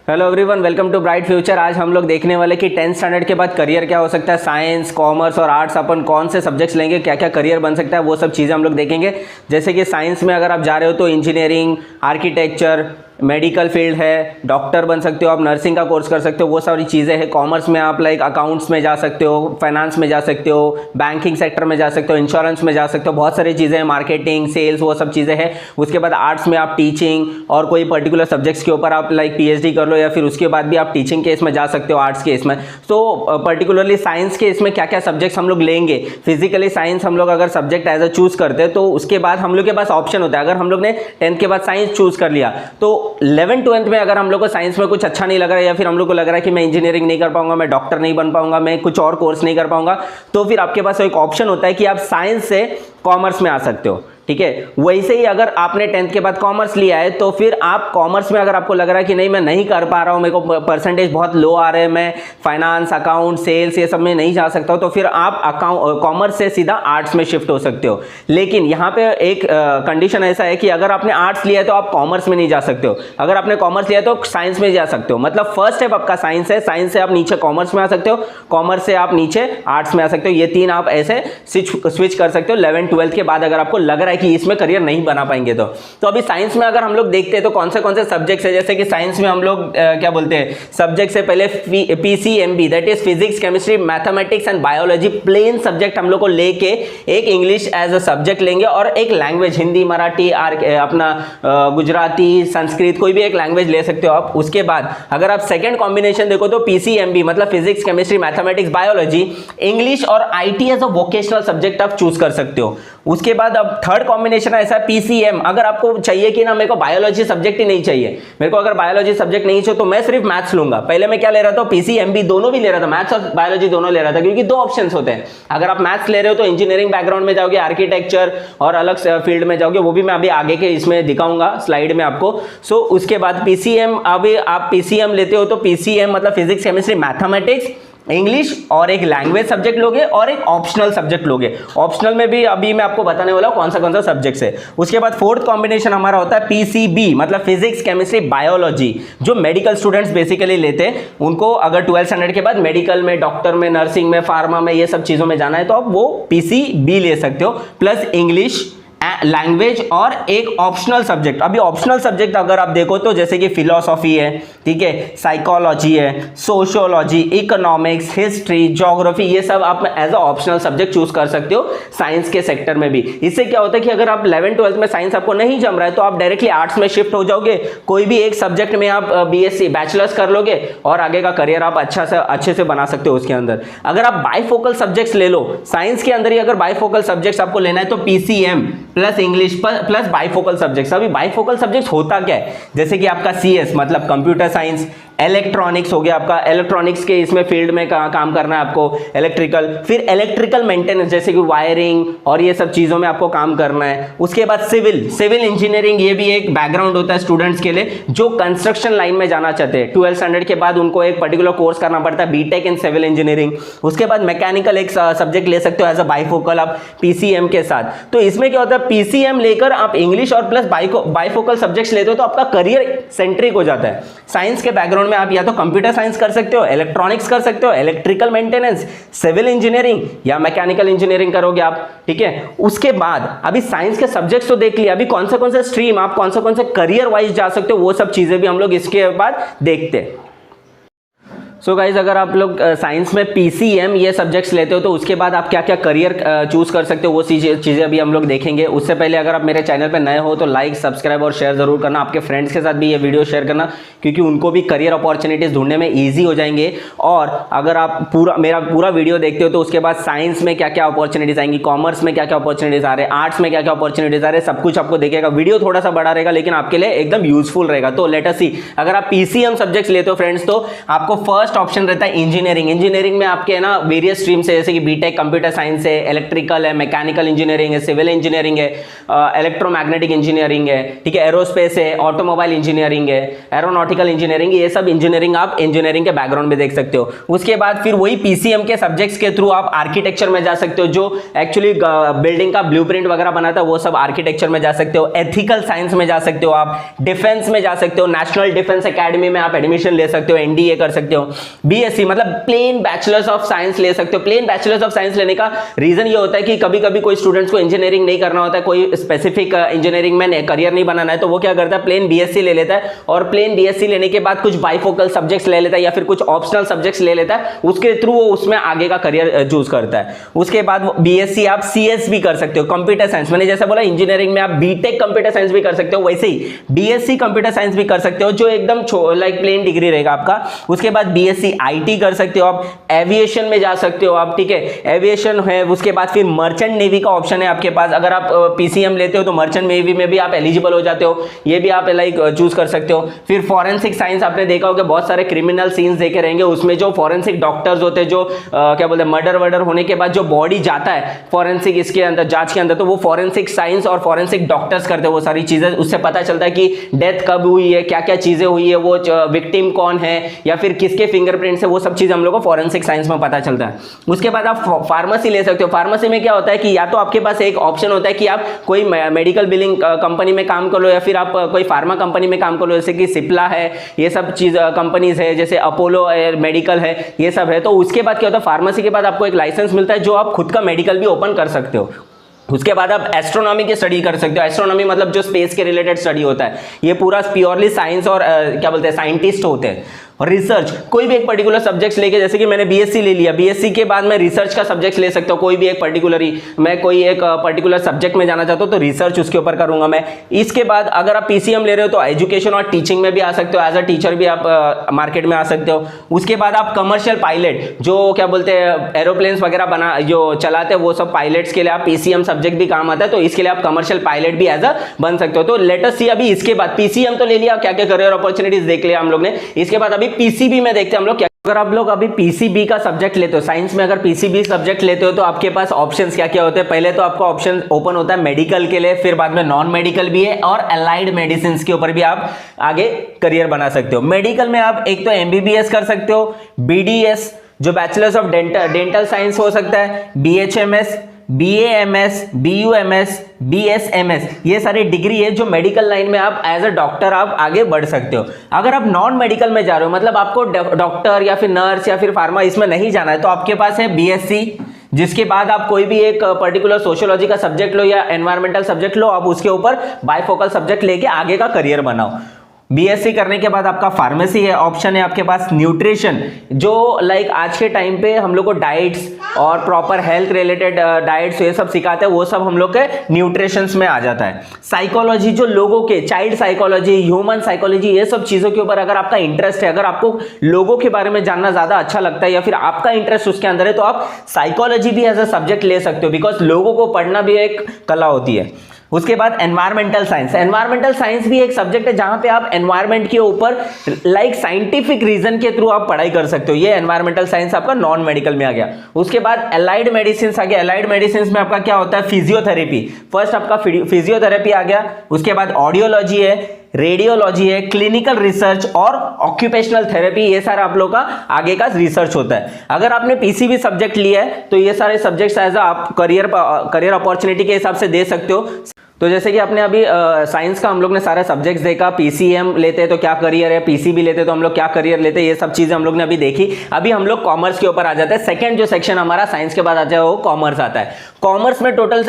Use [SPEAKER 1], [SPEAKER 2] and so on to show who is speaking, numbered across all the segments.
[SPEAKER 1] Hello everyone, welcome to bright future. आज हम लोग देखने वाले कि 10th स्टैंडर्ड के बाद करियर क्या हो सकता है, साइंस, कॉमर्स और आर्ट्स अपन कौन से सब्जेक्ट्स लेंगे, क्या क्या करियर बन सकता है, वो सब चीज़ें हम लोग देखेंगे। जैसे कि साइंस में अगर आप जा रहे हो तो इंजीनियरिंग, आर्किटेक्चर, मेडिकल फील्ड है, डॉक्टर बन सकते हो आप, नर्सिंग का कोर्स कर सकते हो, वो सारी चीज़ें हैं। कॉमर्स में आप लाइक अकाउंट्स में जा सकते हो, फाइनेंस में जा सकते हो, बैंकिंग सेक्टर में जा सकते हो, इंश्योरेंस में जा सकते हो, बहुत सारी चीज़ें हैं, मार्केटिंग, सेल्स, वो सब चीज़ें हैं। उसके बाद आर्ट्स में आप टीचिंग और कोई पर्टिकुलर सब्जेक्ट्स के ऊपर आप लाइक पीएचडी कर लो, या फिर उसके बाद भी आप टीचिंग के इसमें जा सकते हो आर्ट्स के इसमें। तो पर्टिकुलरली साइंस के इसमें क्या क्या सब्जेक्ट्स हम लोग लेंगे, फिजिकली साइंस हम लोग अगर सब्जेक्ट एज अ चूज करते हैं तो उसके बाद हम लोग के पास ऑप्शन होता है। अगर हम लोग ने 10th के बाद साइंस चूज कर लिया तो 11th 12th में अगर हम लोग को साइंस में कुछ अच्छा नहीं लग रहा है, या फिर हम लोग को लग रहा है कि मैं इंजीनियरिंग नहीं कर पाऊंगा, मैं डॉक्टर नहीं बन पाऊंगा, मैं कुछ और कोर्स नहीं कर पाऊंगा, तो फिर आपके पास एक ऑप्शन होता है कि आप साइंस से कॉमर्स में आ सकते हो। ठीक है, वैसे ही अगर आपने 10th के बाद कॉमर्स लिया है तो फिर आप कॉमर्स में अगर आपको लग रहा है कि नहीं मैं नहीं कर पा रहा हूं, मेरे को परसेंटेज बहुत लो आ रहे हैं, मैं फाइनेंस, अकाउंट, सेल्स ये सब में नहीं जा सकता हूं, तो फिर आप कॉमर्स से सीधा आर्ट्स में शिफ्ट हो सकते हो। लेकिन यहाँ पे एक कंडीशन ऐसा है कि अगर आपने आर्ट्स लिया है तो आप कॉमर्स में नहीं जा सकते हो, अगर आपने कॉमर्स लिया है तो साइंस में जा सकते हो। मतलब फर्स्ट स्टेप आपका साइंस है, साइंस से आप नीचे कॉमर्स में आ सकते हो, कॉमर्स से आप नीचे आर्ट्स में आ सकते हो। ये तीन आप ऐसे स्विच कर सकते हो 11th 12th के बाद, अगर आपको लग रहा है कि इसमें करियर नहीं बना पाएंगे तो अभी साइंस में अगर हम लोग देखते हैं तो कौन से सब्जेक्ट्स है। जैसे कि साइंस में हम लोग क्या बोलते हैं, सब्जेक्ट से पहले PCMB, that is physics, chemistry, mathematics and biology, plain subject हम लोग को लेके एक इंग्लिश एज अ सब्जेक्ट लेंगे और एक लैंग्वेज, हिंदी, मराठी, अपना गुजराती, संस्कृत, कोई भी एक लैंग्वेज ले सकते हो आप। उसके बाद अगर आप सेकंड कॉम्बिनेशन देखो तो पीसीएमबी मतलब physics, chemistry, mathematics, biology, English और IT as a vocational subject आप चूज कर सकते हो। उसके बाद अब थर्ड कॉम्बिनेशन ऐसा है पीसीएम, अगर आपको चाहिए कि ना मेरे को बायोलॉजी सब्जेक्ट ही नहीं चाहिए, मेरे को अगर बायोलॉजी सब्जेक्ट नहीं चाहिए तो मैं सिर्फ मैथ्स लूंगा। पहले मैं क्या ले रहा था, पीसीएमबी दोनों भी ले रहा था, मैथ्स और बायोलॉजी दोनों ले रहा था, क्योंकि दो ऑप्शंस होते हैं। अगर आप मैथ्स ले रहे हो तो इंजीनियरिंग बैकग्राउंड में जाओगे, आर्किटेक्चर और अलग फील्ड में जाओगे, वो भी मैं अभी आगे के इसमें दिखाऊंगा स्लाइड में आपको। सो उसके बाद पीसीएम, अभी आप पीसीएम लेते हो तो पीसीएम मतलब फिजिक्स, केमिस्ट्री, मैथमेटिक्स, इंग्लिश और एक लैंग्वेज सब्जेक्ट लोगे और एक ऑप्शनल सब्जेक्ट लोगे। ऑप्शनल में भी अभी मैं आपको बताने वाला हूं कौन सा सब्जेक्ट्स है। उसके बाद फोर्थ कॉम्बिनेशन हमारा होता है पीसीबी मतलब फिजिक्स, केमिस्ट्री, बायोलॉजी, जो मेडिकल स्टूडेंट्स बेसिकली लेते हैं। उनको अगर 12th स्टैंडर्ड के बाद मेडिकल में, डॉक्टर में, नर्सिंग में, फार्मा में, ये सब चीजों में जाना है तो आप वो पीसीबी ले सकते हो, प्लस इंग्लिश, लैंग्वेज और एक ऑप्शनल सब्जेक्ट। अभी ऑप्शनल सब्जेक्ट अगर आप देखो तो जैसे कि फिलोसॉफी है, ठीक है, साइकोलॉजी है, सोशियोलॉजी, इकोनॉमिक्स, हिस्ट्री, ज्योग्राफी, ये सब आप as a optional subject choose कर सकते हो साइंस के सेक्टर में भी। इससे क्या होता है कि अगर आप 11th 12th में साइंस आपको नहीं जम रहा है तो आप डायरेक्टली आर्ट्स में शिफ्ट हो जाओगे, कोई भी एक सब्जेक्ट में आप बीएससी, बैचलर्स कर लोगे और आगे का करियर आप अच्छे से बना सकते हो उसके अंदर। अगर आप बाइफोकल सब्जेक्ट्स ले लो, साइंस के अंदर ही अगर बाइफोकल सब्जेक्ट्स आपको लेना है तो PCM plus English plus bifocal subjects. अभी बाइफोकल सब्जेक्ट्स होता क्या है, जैसे कि आपका सीएस मतलब कंप्यूटर साइंस, इलेक्ट्रॉनिक्स हो गया आपका, इलेक्ट्रॉनिक्स के इसमें फील्ड में काम करना है आपको, इलेक्ट्रिकल, फिर इलेक्ट्रिकल मेंटेनेंस जैसे कि वायरिंग और ये सब चीजों में आपको काम करना है। उसके बाद सिविल इंजीनियरिंग, ये भी एक बैकग्राउंड होता है स्टूडेंट्स के लिए जो कंस्ट्रक्शन लाइन में जाना चाहते हैं। 12th स्टैंडर्ड के बाद उनको एक पर्टिकुलर कोर्स करना पड़ता है, बीटेक इन सिविल इंजीनियरिंग। उसके बाद मैकेनिकल एक सब्जेक्ट ले सकते हो एज अ बाइफोकल आप पीसीएम के साथ। तो इसमें क्या होता है, पीसीएम लेकर आप इंग्लिश और प्लस बाइफोकल सब्जेक्ट्स लेते हो तो आपका करियर सेंट्रिक हो जाता है। साइंस के बैकग्राउंड में आप या तो कंप्यूटर साइंस कर सकते हो, इलेक्ट्रॉनिक्स कर सकते हो, इलेक्ट्रिकल मेंटेनेंस, सिविल इंजीनियरिंग या मैकेनिकल इंजीनियरिंग करोगे आप, ठीक है। उसके बाद अभी साइंस के सब्जेक्ट्स तो देख लिया, अभी कौन से स्ट्रीम आप कौन से करियर वाइज जा सकते हो, वो सब चीजें भी हम लोग इसके बाद देखते हैं। सो गाइज, अगर आप लोग साइंस में पीसीएम ये सब्जेक्ट्स लेते हो तो उसके बाद आप क्या क्या करियर चूज कर सकते हो वो चीज़ें अभी हम लोग देखेंगे। उससे पहले अगर आप मेरे चैनल पे नए हो तो लाइक, सब्सक्राइब और शेयर जरूर करना, आपके फ्रेंड्स के साथ भी ये वीडियो शेयर करना, क्योंकि उनको भी करियर अपॉर्चुनिटीज़ ढूंढने में ईजी हो जाएंगे। और अगर आप मेरा पूरा वीडियो देखते हो तो उसके बाद साइंस में क्या क्या अपॉर्चुनिटीज़ आएंगी, कॉमर्स में क्या क्या अपॉर्चुनिटीज़ आ रहे हैं, आर्ट्स में क्या क्या अपॉर्चुनिटीज़ आ रहे हैं, सब कुछ आपको देखेगा। वीडियो थोड़ा सा बड़ा रहेगा लेकिन आपके लिए एकदम यूजफुल रहेगा। तो लेट अस सी, अगर आप पीसीएम सब्जेक्ट्स लेते हो फ्रेंड्स तो आपको फर्स्ट फर्स्ट ऑप्शन रहता है इंजीनियरिंग। इंजीनियरिंग में आपके ना वेरियस स्ट्रीम्स है, जैसे कि बीटेक कंप्यूटर साइंस है, इलेक्ट्रिकल है, मैकेनिकल इंजीनियरिंग है, सिविल इंजीनियरिंग है, इलेक्ट्रोमैग्नेटिक इंजीनियरिंग है, ठीक है, एरोस्पेस है, ऑटोमोबाइल इंजीनियरिंग है, एरोनॉटिकल इंजीनियरिंग, ये सब इंजीनियरिंग आप इंजीनियरिंग के बैकग्राउंड में देख सकते हो। उसके बाद फिर वही पीसीएम के सब्जेक्ट्स के थ्रू आप आर्किटेक्चर में जा सकते हो, जो एक्चुअली बिल्डिंग का ब्लूप्रिंट वगैरह बनाता है वो सब आर्किटेक्चर में जा सकते हो। एथिकल साइंस में जा सकते हो आप, डिफेंस में जा सकते हो, नेशनल डिफेंस एकेडमी में आप एडमिशन ले सकते हो, एनडीए कर सकते हो। बीएससी मतलब प्लेन बैचलर्स ऑफ साइंस ले सकते हो। प्लेन बैचलर्स ऑफ साइंस लेने का रीजन ये होता है कि कभी कभी कोई स्टूडेंट्स को इंजीनियरिंग नहीं करना होता है, कोई स्पेसिफिक इंजीनियरिंग में करियर नहीं बनाना है, तो वो क्या करता है, प्लेन बीएससी ले लेता है, और प्लेन बीएससी लेने के बाद कुछ बाइफोकल सब्जेक्ट्स ले लेता है या फिर कुछ ऑप्शनल सब्जेक्ट्स ले लेता है, उसके थ्रू वो उसमें आगे का करियर चूज करता है। उसके बाद बीएससी आप सीएस भी कर सकते हो, कंप्यूटर साइंस। मैंने जैसे बोला इंजीनियरिंग में आप बीटेक कंप्यूटर साइंस भी कर सकते हो, वैसे ही बीएससी कंप्यूटर साइंस भी कर सकते हो, जो एकदम लाइक प्लेन डिग्री रहेगा आपका। उसके बाद बीएससी आईटी कर सकते हो आप, एविएशन में जा सकते हो आप, ठीक है, एविएशन है। उसके बाद फिर मर्चेंट नेवी का ऑप्शन है आपके पास, अगर आप पीसीएम लेते हो तो मर्चेंट नेवी में भी आप एलिजिबल हो जाते हो, ये भी आप लाइक चूज कर सकते हो। फिर फॉरेंसिक साइंस आपने देखा होगा, बहुत सारे क्रिमिनल सीन्स देखे रहेंगे, उसमें जो फॉरेंसिक डॉक्टर्स होते हैं, जो क्या बोलते हैं, मर्डर वर्डर होने के बाद जो बॉडी जाता है फॉरेंसिक इसके अंदर, जांच के अंदर, तो वो फॉरेंसिक साइंस और फॉरेंसिक डॉक्टर्स करते हैं वो सारी चीजें। उससे पता चलता है कि डेथ कब हुई है, क्या क्या चीजें हुई है, वो विक्टिम कौन है या फिर किसके फिंगरप्रिंट्स है, वो सब चीज हम लोग को फॉरेंसिक साइंस में पता चलता है। उसके बाद आप फार्मेसी ले सकते हो। फार्मेसी में क्या होता है कि या तो आपके पास एक ऑप्शन होता है कि आप कोई मेडिकल बिलिंग कंपनी में काम कर लो, या फिर आप कोई फार्मा कंपनी में काम कर लो, जैसे कि सिप्ला है, ये सब चीज कंपनीज है, जैसे अपोलो मेडिकल है, ये सब है। तो उसके बाद क्या होता है, फार्मेसी के बाद आपको एक लाइसेंस मिलता है, जो आप खुद का मेडिकल भी ओपन कर सकते हो। उसके बाद आप एस्ट्रोनॉमी की स्टडी कर सकते हो। एस्ट्रोनॉमी मतलब जो स्पेस के रिलेटेड स्टडी होता है, ये पूरा प्योरली साइंस और क्या बोलते हैं, साइंटिस्ट होते हैं। और रिसर्च, कोई भी एक पर्टिकुलर सब्जेक्ट्स लेके, जैसे कि मैंने बीएससी ले लिया, बीएससी के बाद मैं रिसर्च का सब्जेक्ट ले सकता हूँ, कोई भी एक पर्टिकुलर, मैं कोई एक पर्टिकुलर सब्जेक्ट में जाना चाहता हूँ तो रिसर्च उसके ऊपर करूंगा मैं। इसके बाद अगर आप पीसीएम ले रहे हो तो एजुकेशन और टीचिंग में भी आ सकते हो, एज अ टीचर भी आप मार्केट में आ सकते हो। उसके बाद आप कमर्शियल पायलट, जो क्या बोलते हैं एरोप्लेन्स वगैरह बना जो चलाते हैं, वो सब पायलट्स के लिए आप पीसीएम सब्जेक्ट भी काम आता है, तो इसके लिए आप कमर्शियल पायलट भी एज अ बन सकते हो। तो लेट अस सी, अभी इसके बाद पीसीएम तो ले लिया, क्या क्या करियर अपॉर्चुनिटीज देख लिया हम लोग ने। इसके बाद अभी पीसीबी में देखते हैं हम लोग क्या। अगर आप लोग अभी पीसीबी का सब्जेक्ट लेते हो, साइंस में अगर पीसीबी सब्जेक्ट लेते हो तो आपके पास ऑप्शंस क्या क्या होते हैं। पहले तो आपका ऑप्शन ओपन होता है मेडिकल के लिए, फिर बाद में नॉन मेडिकल भी है, और अलाइड मेडिसिन के ऊपर भी आप आगे करियर बना सकते हो। मेडिकल में आप एक तो एमबीबीएस कर सकते हो, बीडीएस जो बैचलर्स ऑफ डेंटल साइंस हो सकता है, बीएचएमएस, BAMS, BUMS, BSMS, ये सारी डिग्री है जो मेडिकल लाइन में आप एज अ डॉक्टर आप आगे बढ़ सकते हो। अगर आप नॉन मेडिकल में जा रहे हो, मतलब आपको डॉक्टर या फिर नर्स या फिर फार्मा इसमें नहीं जाना है, तो आपके पास है BSc, जिसके बाद आप कोई भी एक पर्टिकुलर सोशियोलॉजी का सब्जेक्ट लो या एनवायरमेंटल सब्जेक्ट लो, आप उसके ऊपर बायफोकल सब्जेक्ट लेके आगे का करियर बनाओ। बीएससी करने के बाद आपका फार्मेसी है, ऑप्शन है आपके पास न्यूट्रिशन, जो लाइक आज के टाइम पे हम लोग को डाइट्स और प्रॉपर हेल्थ रिलेटेड डाइट्स ये सब सिखाते हैं, वो सब हम लोग के न्यूट्रिशंस में आ जाता है। साइकोलॉजी, जो लोगों के चाइल्ड साइकोलॉजी, ह्यूमन साइकोलॉजी, ये सब चीजों के ऊपर अगर आपका इंटरेस्ट है, अगर आपको लोगों के बारे में जानना ज्यादा अच्छा लगता है या फिर आपका इंटरेस्ट उसके अंदर है, तो आप साइकोलॉजी भी एज अ सब्जेक्ट ले सकते हो, बिकॉज लोगों को पढ़ना भी एक कला होती है। उसके बाद एनवायरमेंटल साइंस, एनवायरमेंटल साइंस भी एक सब्जेक्ट है जहां पे आप एनवायरमेंट के ऊपर लाइक साइंटिफिक रीजन के थ्रू आप पढ़ाई कर सकते हो। ये एनवायरमेंटल साइंस आपका नॉन मेडिकल में आ गया। उसके बाद अलाइड मेडिसिन आ गया। अलाइड मेडिसिन में आपका क्या होता है, फिजियोथेरेपी, फर्स्ट आपका फिजियोथेरेपी आ गया। उसके बाद ऑडियोलॉजी है, रेडियोलॉजी है, क्लिनिकल रिसर्च और ऑक्यूपेशनल थेरेपी, ये सारा आप लोग का आगे का रिसर्च होता है। अगर आपने पीसीबी सब्जेक्ट लिया है तो ये सारे सब्जेक्ट्स एज आप करियर अपॉर्चुनिटी के हिसाब से दे सकते हो। तो जैसे कि आपने अभी साइंस का हम लोग ने सारे सब्जेक्ट्स देखा, पीसीएम लेते हैं तो क्या करियर है, पीसीबी लेते हैं तो हम लोग क्या करियर लेते हैं, ये सब चीजें हम लोग ने अभी देखी। अभी हम लोग कॉमर्स के ऊपर आ जाते हैं। सेकंड जो सेक्शन हमारा साइंस के बाद आता है वो कॉमर्स आता है। कॉमर्स में टोटल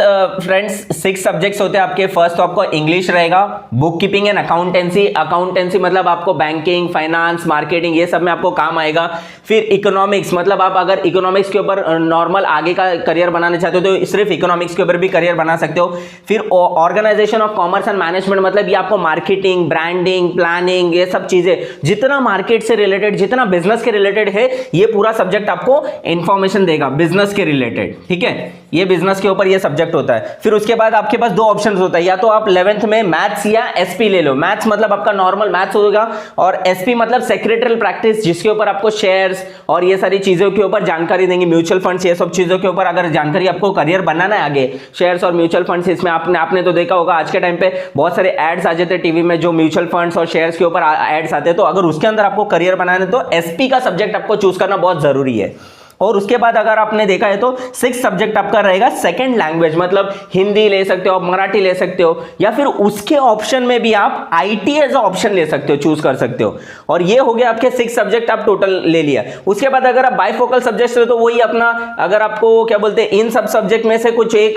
[SPEAKER 1] फ्रेंड्स 6 सब्जेक्ट्स होते हैं आपके। फर्स्ट तो आपको इंग्लिश रहेगा, book keeping and accountancy, accountancy मतलब आपको बैंकिंग, फाइनेंस, मार्केटिंग ये सब में आपको काम आएगा। फिर इकोनॉमिक्स, मतलब आप अगर इकोनॉमिक्स के ऊपर नॉर्मल आगे का करियर बनाना चाहते हो तो सिर्फ इकोनॉमिक्स के ऊपर भी करियर बना सकते हो। फिर organization of commerce and management मतलब ये आपको मार्केटिंग, ब्रांडिंग, प्लानिंग, ये सब चीजें, जितना मार्केट से रिलेटेड, जितना बिजनेस के रिलेटेड है, ये पूरा सब्जेक्ट आपको इंफॉर्मेशन देगा बिजनेस के रिलेटेड, ठीक है। ये बिजनेस के ऊपर ये सब्जेक्ट होता है। फिर उसके बाद आपके पास दो ऑप्शंस होता है, या तो आप 11th में मैथ्स या एसपी ले लो। मैथ्स मतलब आपका नॉर्मल मैथ्स होगा, और एसपी मतलब सेक्रेटरियल प्रैक्टिस, जिसके ऊपर आपको शेयर्स और ये सारी चीजों के ऊपर जानकारी देंगे, म्यूचुअल फंड्स, ये सब चीजों के ऊपर अगर जानकारी आपको करियर बनाना है आगे, शेयर्स और म्यूचुअल फंड्स, इसमें आपने तो देखा होगा आज के टाइम पे बहुत सारे एड्स आ जाते हैं टीवी में जो म्यूचुअल फंड्स और शेयर्स के ऊपर एड्स आते हैं। तो अगर उसके अंदर आपको करियर बनाना है तो एसपी का सब्जेक्ट आपको चूज करना बहुत जरूरी है। और उसके बाद अगर आपने देखा है तो 6 सब्जेक्ट आपका रहेगा सेकंड लैंग्वेज, मतलब हिंदी ले सकते हो, आप मराठी ले सकते हो, या फिर उसके ऑप्शन में भी आप आईटी एज ऑप्शन ले सकते हो, चूज कर सकते हो। और ये हो गया आपके 6 सब्जेक्ट आप टोटल ले लिया। उसके बाद अगर आप बाइफोकल सब्जेक्ट ले तो वही अपना, अगर आपको क्या बोलते हैं इन सब सब्जेक्ट में से कुछ एक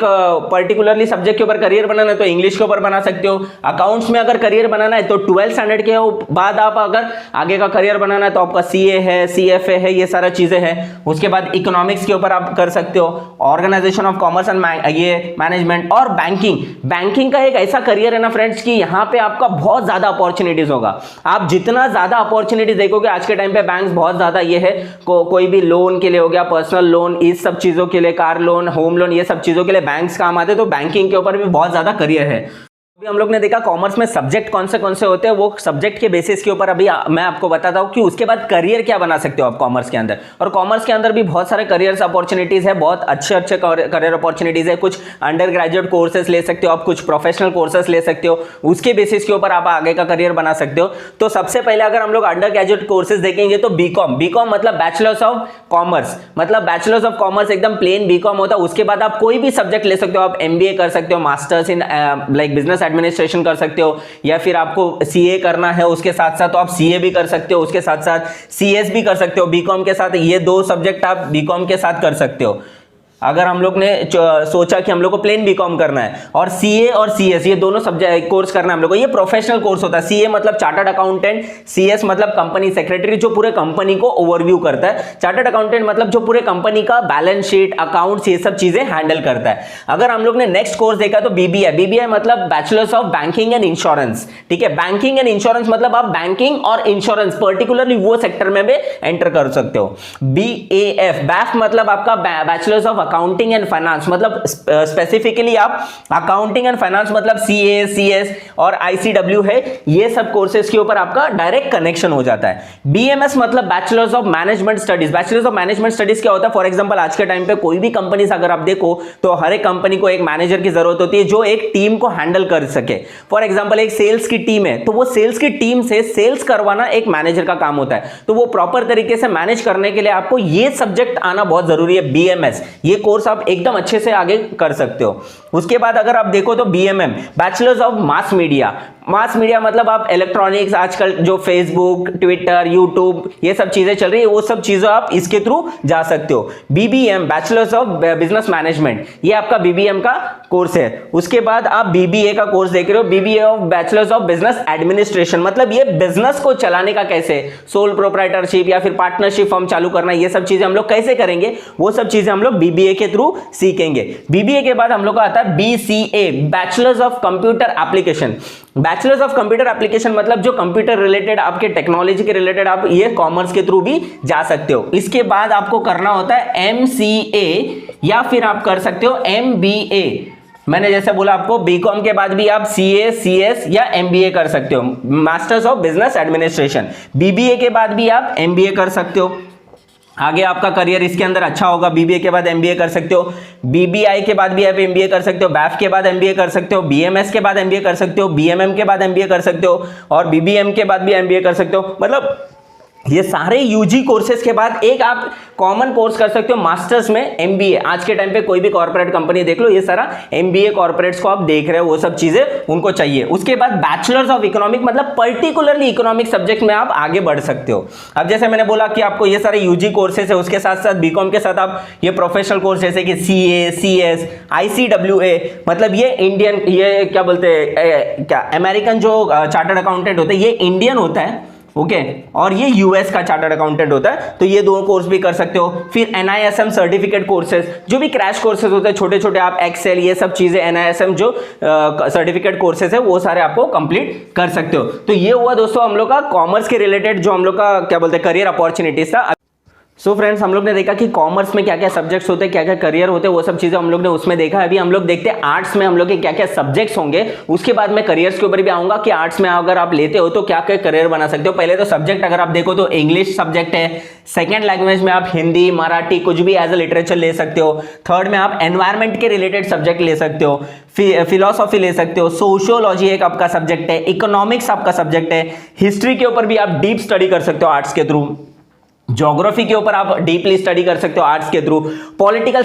[SPEAKER 1] पर्टिकुलरली सब्जेक्ट के ऊपर करियर बनाना है तो इंग्लिश के ऊपर बना सकते हो। अकाउंट्स में अगर करियर बनाना है तो 12th स्टैंडर्ड के बाद आप अगर आगे का करियर बनाना है तो आपका सीए है, सीएफए है, ये सारा चीजें हैं। उसके बाद इकोनॉमिक्स के ऊपर आप कर सकते हो, ऑर्गेनाइजेशन ऑफ कॉमर्स एंड ये मैनेजमेंट, और बैंकिंग का एक ऐसा करियर है ना फ्रेंड्स कि यहां पे आपका बहुत ज्यादा अपॉर्चुनिटीज होगा। आप जितना ज्यादा अपॉर्चुनिटीज देखोगे, आज के टाइम पे बैंक्स बहुत ज्यादा ये है, कोई भी लोन के लिए हो गया, पर्सनल लोन, इस सब चीजों के लिए, कार लोन, होम लोन, ये सब चीजों के लिए बैंक्स काम आते हैं। तो बैंकिंग के ऊपर भी बहुत ज्यादा करियर है। अभी हम लोग ने देखा कॉमर्स में सब्जेक्ट कौन से होते हैं, वो सब्जेक्ट के बेसिस के ऊपर अभी मैं आपको बताता हूँ कि उसके बाद करियर क्या बना सकते हो आप कॉमर्स के अंदर। और कॉमर्स के अंदर भी बहुत सारे करियर अपॉर्चुनिटीज है, बहुत अच्छे करियर अपॉर्चुनिटीज है। कुछ अंडर ग्रेजुएट कोर्सेज ले सकते हो आप, कुछ प्रोफेशनल कोर्सेज ले सकते हो, उसके बेसिस के ऊपर आप आगे का करियर बना सकते हो। तो सबसे पहले अगर हम लोग अंडर ग्रेजुएट कोर्सेज देखेंगे तो बीकॉम मतलब बैचलर्स ऑफ कॉमर्स, मतलब बैचलर्स ऑफ कॉमर्स एकदम प्लेन बीकॉम होता है। उसके बाद आप कोई भी सब्जेक्ट ले सकते हो, आप एमबीए कर सकते हो, masters in like business administration कर सकते हो, या फिर आपको सीए करना है उसके साथ साथ तो आप सीए भी कर सकते हो, उसके साथ साथ सीएस भी कर सकते हो बीकॉम के साथ। ये 2 सब्जेक्ट आप बीकॉम के साथ कर सकते हो। अगर हम लोग ने सोचा कि हम लोग को प्लेन बीकॉम करना है, और सीए और सीएस ये दोनों सब्जेक्ट कोर्स करना है हम लोग को, ये प्रोफेशनल कोर्स होता है। सीए मतलब चार्टर्ड अकाउंटेंट, सीएस मतलब कंपनी सेक्रेटरी, जो पूरे कंपनी को ओवरव्यू करता है। चार्टर्ड अकाउंटेंट मतलब जो पूरे कंपनी का बैलेंस शीट, अकाउंट्स, ये सब चीजें हैंडल करता है। अगर हम लोग ने नेक्स्ट कोर्स देखा तो बीबीए मतलब bachelors of banking and insurance, ठीक है। बैंकिंग एंड इंश्योरेंस मतलब आप बैंकिंग और इंश्योरेंस पर्टिकुलरली वो सेक्टर में भी एंटर कर सकते हो। BAF मतलब आपका bachelors of accounting and finance, मतलब स्पेसिफिकली आप अकाउंटिंग एंड फाइनेंस मतलब सीए, सीएस और आईसीडब्ल्यू है, ये सब कोर्सेज के ऊपर आपका डायरेक्ट कनेक्शन हो जाता है। बीएमएस मतलब bachelors of management studies. Bachelors of management studies क्या होता है, फॉर एग्जांपल आज के टाइम पे कोई भी कंपनीज अगर आप देखो तो हर एक कंपनी को एक मैनेजर की जरूरत होती है जो एक टीम को हैंडल कर सके। फॉर एग्जांपल एक सेल्स की टीम है तो वो सेल्स की टीम से सेल्स करवाना एक मैनेजर का काम होता है। तो वो प्रॉपर तरीके से मैनेज करने के लिए आपको ये सब्जेक्ट आना बहुत जरूरी है, बीएमएस। ये कोर्स आप एकदम अच्छे से आगे कर सकते हो। उसके बाद अगर आप देखो तो BMM bachelors of mass media. Mass media मतलब आप इलेक्ट्रॉनिक्स, आजकल जो फेसबुक, ट्विटर, यूट्यूब ये सब चीजें चल रही है, वो सब चीजें आप इसके थ्रू जा सकते हो। BBM bachelors of business management, ये आपका बीबीएम का कोर्स है। उसके बाद आप बीबीए का कोर्स देख रहे हो, BBA of bachelors of business administration, मतलब ये बिजनेस को चलाने का कैसे, सोल प्रोप्राइटरशिप या फिर पार्टनरशिप फर्म चालू करना, ये सब चीजें हम लोग कैसे करेंगे, वो सब चीजें हम लोग बीबीए के थ्रू सीखेंगे। बीबीए के बाद हम लोग का आता है BCA bachelors of computer application. Bachelors of computer application मतलब जो कंप्यूटर रिलेटेड, आपके टेक्नोलॉजी के रिलेटेड, आप ये कॉमर्स के थ्रू भी जा सकते हो। इसके बाद आपको करना होता है एमसीए या फिर आप कर सकते हो एमबीए। मैंने जैसे बोला आपको बीकॉम के बाद भी आप सीए, सीएस या एमबीए कर सकते हो, masters of business administration. BBA के बाद भी आप एमबीए कर सकते हो, आगे आपका करियर इसके अंदर अच्छा होगा। बीबीए के बाद एमबीए कर सकते हो, बीबीआई के बाद भी आप एमबीए कर सकते हो, बैफ के बाद एमबीए कर सकते हो, बीएमएस के बाद एमबीए कर सकते हो, बीएमएम के बाद एमबीए कर सकते हो, और बीबीएम के बाद भी एमबीए कर सकते हो। मतलब ये सारे यूजी कोर्सेज के बाद एक आप कॉमन कोर्स कर सकते हो मास्टर्स में एमबीए। आज के टाइम पे कोई भी कॉर्पोरेट कंपनी देख लो, ये सारा एमबीए कॉर्पोरेट्स को आप देख रहे हो, वो सब चीजें उनको चाहिए। उसके बाद बैचलर्स ऑफ इकोनॉमिक मतलब पर्टिकुलरली इकोनॉमिक सब्जेक्ट में आप आगे बढ़ सकते हो। अब जैसे मैंने बोला कि आपको ये सारे यूजी कोर्सेज है, उसके साथ साथ बीकॉम के साथ आप ये प्रोफेशनल कोर्स जैसे कि सीए, सीएस, आईसीडब्ल्यूए, मतलब ये इंडियन, ये क्या बोलते हैं, क्या अमेरिकन जो चार्टर्ड अकाउंटेंट होते हैं, ये इंडियन होता है। ओके, और ये यूएस का चार्टर्ड अकाउंटेंट होता है, तो ये दोनों कोर्स भी कर सकते हो। फिर NISM सर्टिफिकेट कोर्सेज, जो भी क्रैश कोर्सेज होते हैं छोटे छोटे, आप एक्सेल ये सब चीजें NISM जो सर्टिफिकेट कोर्सेज है वो सारे आपको कंप्लीट कर सकते हो। तो ये हुआ दोस्तों हम लोग का कॉमर्स के रिलेटेड जो हम लोग का क्या बोलते हैं करियर अपॉर्चुनिटीज था। सो फ्रेंड्स, हम लोग ने देखा कि कॉमर्स में क्या क्या सब्जेक्ट्स होते हैं, क्या क्या करियर होते हैं, वो सब चीजें हम लोग ने उसमें देखा। अभी हम लोग देखते हैं आर्ट्स में हम लोग के क्या क्या सब्जेक्ट्स होंगे। उसके बाद मैं करियर्स के ऊपर भी आऊंगा कि आर्ट्स में अगर आप लेते हो तो क्या क्या करियर बना सकते हो। पहले तो सब्जेक्ट अगर आप देखो तो इंग्लिश सब्जेक्ट है, सेकेंड लैंग्वेज में आप हिंदी मराठी कुछ भी एज अ लिटरेचर ले सकते हो, थर्ड में आप एनवायरमेंट के रिलेटेड सब्जेक्ट ले सकते हो, फिलोसॉफी ले सकते हो, सोशियोलॉजी एक आपका सब्जेक्ट है, इकोनॉमिक्स आपका सब्जेक्ट है, हिस्ट्री के ऊपर भी आप डीप स्टडी कर सकते हो आर्ट्स के थ्रू, ज्योग्राफी के ऊपर आप डीपली स्टडी कर सकते हो आर्ट्स के थ्रू। पॉलिटिकल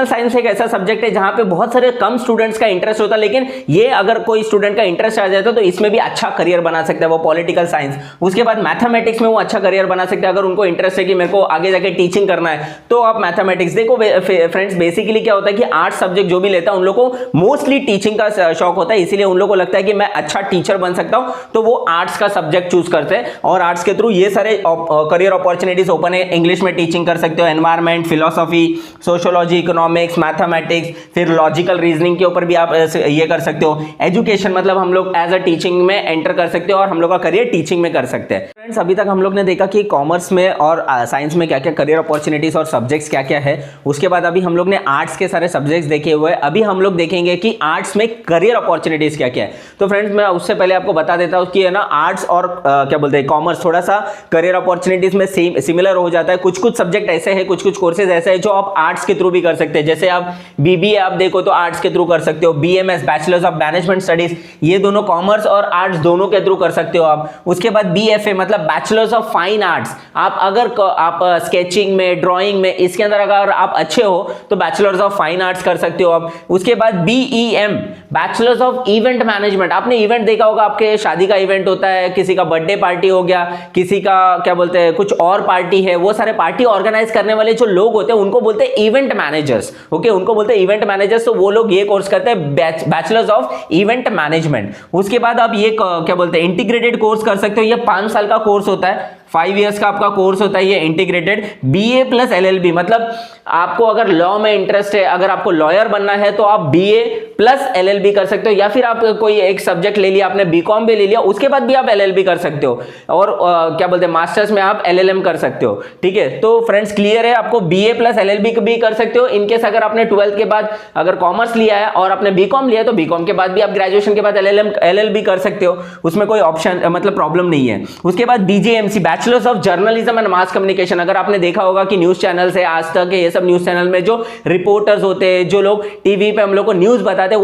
[SPEAKER 1] साइंस एक ऐसा सब्जेक्ट है जहां पे बहुत सारे कम स्टूडेंट्स का इंटरेस्ट होता है, लेकिन ये अगर कोई स्टूडेंट का इंटरेस्ट आ जाता है तो इसमें भी अच्छा करियर बना सकता है वो पॉलिटिकल साइंस। उसके बाद मैथमेटिक्स में वो अच्छा करियर बना सकते हैं अगर उनको इंटरेस्ट है कि मेरे को आगे जाके टीचिंग करना है तो आप मैथमेटिक्स देखो। फ्रेंड्स, बेसिकली क्या होता है कि आर्ट्स सब्जेक्ट जो भी लेता है उन लोगों को मोस्टली टीचिंग का शौक होता है, इसीलिए उन लोगों को लगता है कि मैं अच्छा टीचर बन सकता हूं, तो वो आर्ट्स का सब्जेक्ट चूज करते हैं और आर्ट्स के थ्रू ये सारे करियर अपॉर्चुनिटीज ओपन है। इंग्लिश में टीचिंग कर सकते हो, environment, philosophy, sociology, economics, mathematics, फिर लॉजिकल रीजनिंग के ऊपर भी आप ये कर सकते हो। एजुकेशन मतलब हम लोग एज अ टीचिंग में एंटर कर सकते हो और हम लोग का करियर टीचिंग में कर सकते हैं। फ्रेंड्स, अभी तक हम लोग ने देखा कि कॉमर्स में और साइंस में क्या क्या करियर अपॉर्चुनिटीज और सब्जेक्ट्स क्या क्या है। उसके बाद अभी हम लोग ने आर्ट्स के सारे सब्जेक्ट्स देखे हुए हैं। अभी हम लोग देखेंगे कि आर्ट्स में करियर अपॉर्चुनिटीज क्या क्या है। तो फ्रेंड्स, मैं उससे पहले आपको बता देता हूं कि है ना आर्ट्स और क्या बोलते हैं कॉमर्स थोड़ा सा करियर अपॉर्चुनिटीज में सिमिलर हो जाता है। कुछ कुछ सब्जेक्ट ऐसे हैं, कुछ कुछ कोर्सेज ऐसे हैं जो आप आर्ट्स के थ्रू भी कर सकते हैं। जैसे आप बीबीए आप देखो तो आर्ट्स के थ्रू कर सकते हो, BMS bachelors of management studies ये दोनों कॉमर्स और आर्ट्स दोनों के थ्रू कर सकते हो आप। उसके बाद बीएफए मतलब बैचलर्स ऑफ फाइन आर्ट्स, आप अगर आप स्केचिंग में, ड्राइंग में, इसके अंदर अगर आप अच्छे हो तो बैचलर्स ऑफ फाइन आर्ट्स कर सकते हो आप। उसके बाद बीईएम बैचलर्स ऑफ इवेंट मैनेजमेंट, आपने इवेंट देखा होगा, आपके शादी का इवेंट होता है, किसी का बर्थडे पार्टी हो गया, किसी का क्या बोलते हैं कुछ और पार्टी है, वो सारे पार्टी ऑर्गेनाइज करने वाले जो लोग होते हैं उनको बोलते हैं इवेंट मैनेजर्स। ओके, उनको बोलते हैं इवेंट मैनेजर्स। तो वो लोग ये कोर्स करते हैं बैचलर्स ऑफ इवेंट मैनेजमेंट। उसके बाद आप ये क्या बोलते हैं इंटीग्रेटेड कोर्स कर सकते हो। ये 5 साल का कोर्स होता है, 5 इयर्स का आपका कोर्स होता है ये इंटीग्रेटेड। बीए प्लस एलएलबी मतलब आपको अगर लॉ में इंटरेस्ट है, अगर आपको लॉयर बनना है तो आप बीए प्लस एलएलबी कर सकते हो, या फिर आप कोई एक सब्जेक्ट ले लिया, आपने बीकॉम भी ले लिया, उसके बाद भी आप एलएलबी कर सकते हो और क्या बोलते हैं मास्टर्स में आप एलएलएम कर सकते हो। ठीक है, तो फ्रेंड्स क्लियर है, आपको बीए प्लस एलएलबी भी कर सकते हो। इनकेस अगर आपने 12th के बाद अगर कॉमर्स लिया है और आपने बीकॉम लिया है तो बीकॉम के बाद भी आप ग्रेजुएशन के बाद एलएलबी कर सकते हो, उसमें कोई ऑप्शन मतलब प्रॉब्लम नहीं है। उसके बाद BJMC bachelors of journalism and mass communication, अगर आपने देखा होगा कि न्यूज चैनल से आज तक ये सब न्यूज चैनल में जो रिपोर्टर्स होते हैं, जो लोग टीवी पे हम लोग को न्यूज बताते हैं,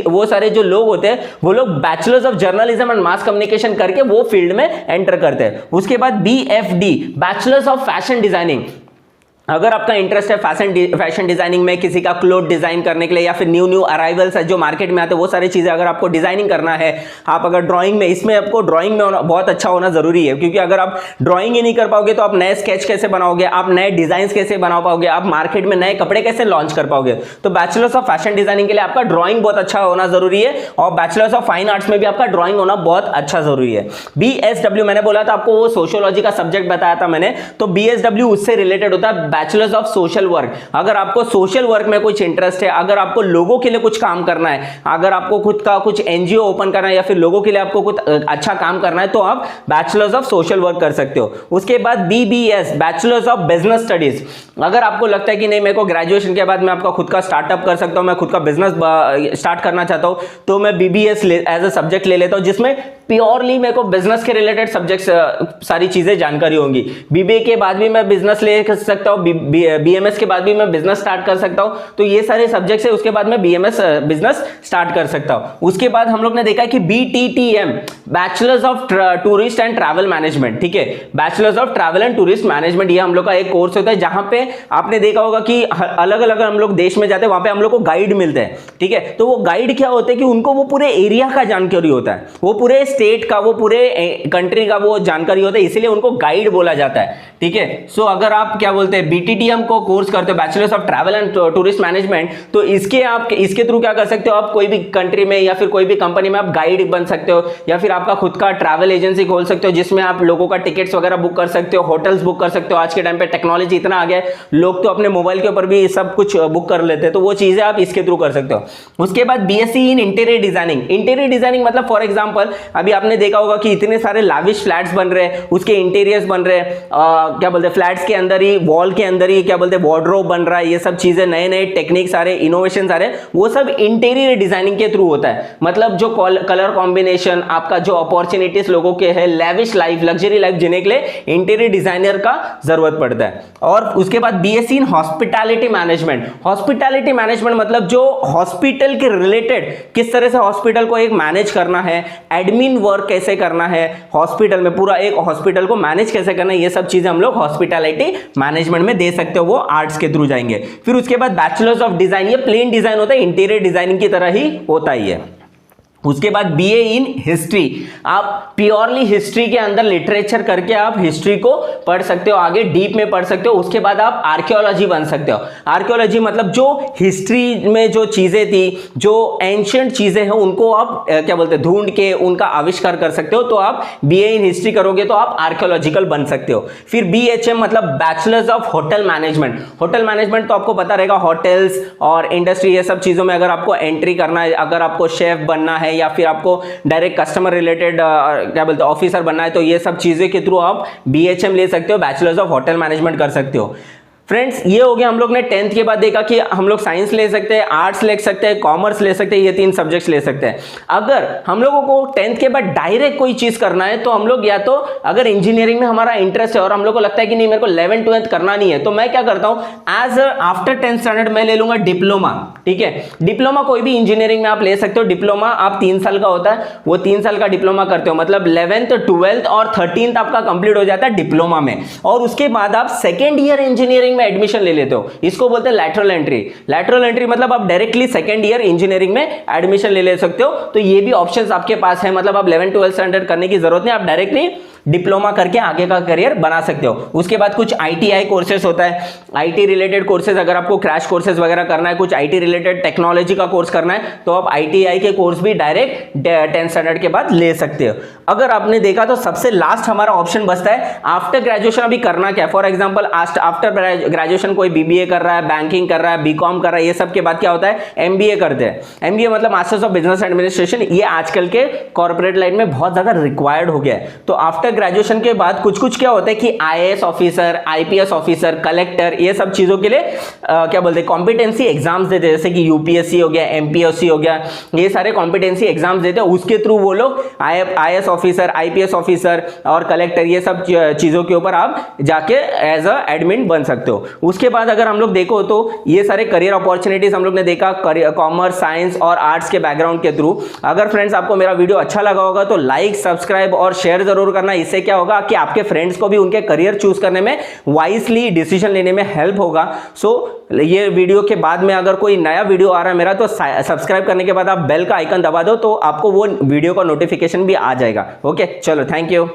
[SPEAKER 1] वो सारे जो लोग होते हैं वो लोग bachelors of journalism and mass communication करके वो फील्ड में एंटर करते हैं। उसके बाद BFD bachelors of fashion designing, अगर आपका इंटरेस्ट है फैशन डिजाइनिंग में, किसी का क्लोथ डिजाइन करने के लिए या फिर न्यू अराइवल्स है जो मार्केट में आते हैं वो सारी चीजें अगर आपको डिजाइनिंग करना है, आप अगर ड्राइंग में, इसमें आपको ड्राइंग में बहुत अच्छा होना जरूरी है, क्योंकि अगर आप ड्राइंग ही नहीं कर पाओगे तो आप नए स्केच कैसे बनाओगे, आप नए डिजाइन कैसे बना पाओगे, आप मार्केट में नए कपड़े कैसे लॉन्च कर पाओगे। तो बैचलर्स ऑफ फैशन डिजाइनिंग के लिए आपका ड्राइंग बहुत अच्छा होना जरूरी है और बैचलर्स ऑफ फाइन आर्ट्स में भी आपका ड्राइंग होना बहुत अच्छा जरूरी है। बीएसडब्ल्यू मैंने बोला था आपको, वो सोशियोलॉजी का सब्जेक्ट बताया था मैंने, तो बीएसडब्ल्यू उससे रिलेटेड होता है, बैचलर्स ऑफ सोशल वर्क। अगर आपको सोशल वर्क में कुछ इंटरेस्ट है, अगर आपको लोगों के लिए कुछ काम करना है, अगर आपको खुद का कुछ एनजीओ ओपन करना है या फिर लोगों के लिए आपको कुछ अच्छा काम करना है तो आप बैचलर्स ऑफ सोशल वर्क कर सकते हो। उसके बाद BBS bachelors of business studies, अगर आपको लगता है कि नहीं मेरे को ग्रेजुएशन के बाद मैं आपका खुद का स्टार्टअप कर सकता हूं, मैं खुद का बिजनेस स्टार्ट करना चाहता हूं, तो मैं बीबीएस एज अ सब्जेक्ट ले लेता हूं जिसमें प्योरली मेरे को बिजनेस के रिलेटेड सब्जेक्ट्स सारी चीजें जानकारी होंगी। बीबीए के बाद भी मैं बिजनेस ले सकता हूं, बीएमएस के बाद भी मैं बिजनेस स्टार्ट कर सकता हूं, तो ये सारे सब्जेक्ट्स है, उसके बाद मैं बीएमएस बिजनेस स्टार्ट कर सकता हूं। उसके बाद हम लोग ने देखा कि BTTM bachelors of tourist and travel management, ठीक है, bachelors of travel and tourist management, ये हम लोग का एक कोर्स होता है जहां पे आपने देखा होगा कि अलग अलग हम लोग देश में जाते हैं, वहां पे हम लोग को गाइड मिलते हैं, ठीक है। तो वो गाइड क्या होते हैं कि उनको वो पूरे एरिया का जानकारी होता है, वो पूरे स्टेट का, वो पूरे कंट्री का वो जानकारी होता है, इसीलिए उनको गाइड बोला जाता है, ठीक है। सो अगर आप क्या बोलते हैं BTTM को कोर्स करते हो, bachelors of travel and tourist management, तो इसके थ्रू क्या कर सकते हो आप, कोई भी कंट्री में या फिर कोई भी कंपनी में आप गाइड बन सकते हो, या फिर आपका खुद का ट्रैवल एजेंसी खोल सकते हो जिसमें आप लोगों का टिकट्स वगैरह बुक कर सकते हो, होटल्स बुक कर सकते हो। आज के टाइम पे टेक्नोलॉजी इतना आ गया है, लोग तो अपने मोबाइल के ऊपर भी सब कुछ बुक कर लेते हैं, तो वो चीजें आप इसके थ्रू कर सकते हो। उसके बाद BSc in interior designing. Interior designing मतलब फॉर एग्जांपल अभी आपने देखा होगा कि इतने सारे लाविश फ्लैट्स बन रहे हैं, उसके इंटीरियर्स बन रहे हैं, क्या बोलते हैं फ्लैट्स के अंदर ही, वॉल के अंदर ही क्या बोलते हैं वार्डरोब बन रहा है, ये सब चीजें, नए नए टेक्निक्स आ रहे, इनोवेशन आ रहे, वो सब इंटीरियर डिजाइनिंग के थ्रू होता है। मतलब जो कलर कॉम्बिनेशन, आपका जो अपॉर्चुनिटीज लोगों के है, लेविश लाइफ, लग्जरी लाइफ जीने के लिए इंटीरियर डिजाइनर का जरूरत पड़ता है। और उसके बाद BSc in hospitality management. Hospitality management मतलब जो हॉस्पिटल के रिलेटेड, किस तरह से हॉस्पिटल को एक मैनेज करना है, एडमिन वर्क कैसे करना है हॉस्पिटल में, पूरा एक हॉस्पिटल को मैनेज कैसे करना है, ये सब चीजें हम लोग हॉस्पिटैलिटी मैनेजमेंट में दे सकते हो, वो आर्ट्स के थ्रू जाएंगे। फिर उसके बाद बैचलर्स ऑफ डिजाइन, ये प्लेन डिजाइन होता है, इंटीरियर डिजाइनिंग की तरह ही होता ही है। उसके बाद BA इन हिस्ट्री, आप प्योरली हिस्ट्री के अंदर लिटरेचर करके आप हिस्ट्री को पढ़ सकते हो, आगे डीप में पढ़ सकते हो। उसके बाद आप आर्कियोलॉजी बन सकते हो। आर्कियोलॉजी मतलब जो हिस्ट्री में जो चीजें थी, जो एंशिएंट चीजें हैं, उनको आप क्या बोलते हैं ढूंढ के उनका आविष्कार कर सकते हो। तो आप BA इन हिस्ट्री करोगे तो आप आर्कियोलॉजिकल बन सकते हो। फिर BHM मतलब bachelors of hotel management. Hotel management तो आपको पता रहेगा, होटल्स और इंडस्ट्री ये सब चीजों में अगर आपको एंट्री करना है, अगर आपको शेफ बनना है या फिर आपको डायरेक्ट कस्टमर रिलेटेड क्या बोलते हैं ऑफिसर बनना है, तो ये सब चीजें के थ्रू आप BHM ले सकते हो, बैचलर्स ऑफ होटल मैनेजमेंट कर सकते हो। फ्रेंड्स ये हो गया, हम लोग ने 10th के बाद देखा कि हम लोग साइंस ले सकते हैं, आर्ट्स ले सकते हैं, कॉमर्स ले सकते हैं, ये 3 सब्जेक्ट्स ले सकते हैं। अगर हम लोगों को 10th के बाद डायरेक्ट कोई चीज करना है तो हम लोग या तो अगर इंजीनियरिंग में हमारा इंटरेस्ट है और हम लोग को लगता है कि नहीं मेरे को 11th 12th करना नहीं है, तो मैं क्या करता हूं, एज आफ्टर 10th स्टैंडर्ड मैं ले लूंगा डिप्लोमा। ठीक है, डिप्लोमा कोई भी इंजीनियरिंग में आप ले सकते हो। डिप्लोमा आप 3 साल का होता है, वो 3 साल का डिप्लोमा करते हो, मतलब 11th 12th और 13th आपका कंप्लीट हो जाता है डिप्लोमा में। और उसके बाद आप सेकेंड ईयर इंजीनियरिंग में एडमिशन ले लेते हो, इसको बोलते हैं लैटरल एंट्री। लैटरल एंट्री मतलब आप डायरेक्टली सेकंड ईयर इंजीनियरिंग में एडमिशन ले सकते हो। तो ये भी ऑप्शंस आपके पास है, मतलब आप 11th 12th स्टैंडर्ड करने की जरूरत नहीं, आप डायरेक्टली डिप्लोमा करके आगे का करियर बना सकते हो। उसके बाद कुछ ITI कोर्सेज होता है, IT रिलेटेड कोर्सेज, अगर आपको क्रैश कोर्सेज वगैरह करना है, कुछ IT रिलेटेड टेक्नोलॉजी का कोर्स करना है, तो आप ITI के कोर्स भी डायरेक्ट 10th स्टैंडर्ड के बाद ले सकते हो। अगर आपने देखा तो सबसे लास्ट हमारा ऑप्शन बचता है आफ्टर ग्रेजुएशन अभी करना क्या है। फॉर एग्जांपल आफ्टर ग्रेजुएशन कोई BBA कर रहा है, बैंकिंग कर रहा है, BCom कर रहा है, ये सब के बाद क्या होता है MBA करते हैं। MBA मतलब मास्टर्स ऑफ बिजनेस एडमिनिस्ट्रेशन, ये आजकल के कॉर्पोरेट लाइन में बहुत ज्यादा रिक्वायर्ड हो गया है। तो आफ्टर ग्रेजुएशन के बाद कुछ कुछ क्या होता है कि IAS officer, IPS officer, collector, ये सब चीजों के लिए क्या बोलते हैं कॉम्पिटेंसी एग्जाम्स देते हैं, जैसे कि UPSC हो गया, MPSC हो गया, ये सारे कॉम्पिटेंसी एग्जाम्स देते हैं। उसके थ्रू वो लोग IAS ऑफिसर, IPS ऑफिसर और कलेक्टर, ये सब चीजों के ऊपर आप जाके एज अ एडमिन बन सकते हो। उसके बाद अगर हम लोग देखो तो ये सारे करियर अपॉर्चुनिटीज हम लोग ने देखा कॉमर्स, साइंस और आर्ट्स के बैकग्राउंड के थ्रू। अगर फ्रेंड्स आपको मेरा वीडियो अच्छा लगा होगा तो लाइक, सब्सक्राइब और शेयर जरूर करना। इससे क्या होगा कि आपके फ्रेंड्स को भी उनके करियर चूज करने में, वाइजली डिसीजन लेने में हेल्प होगा। सो ये वीडियो के बाद में अगर कोई नया वीडियो आ रहा है मेरा, तो सब्सक्राइब करने के बाद आप बेल का आइकन दबा दो, तो आपको वो वीडियो का नोटिफिकेशन भी आ जाएगा। ओके, चलो, थैंक यू।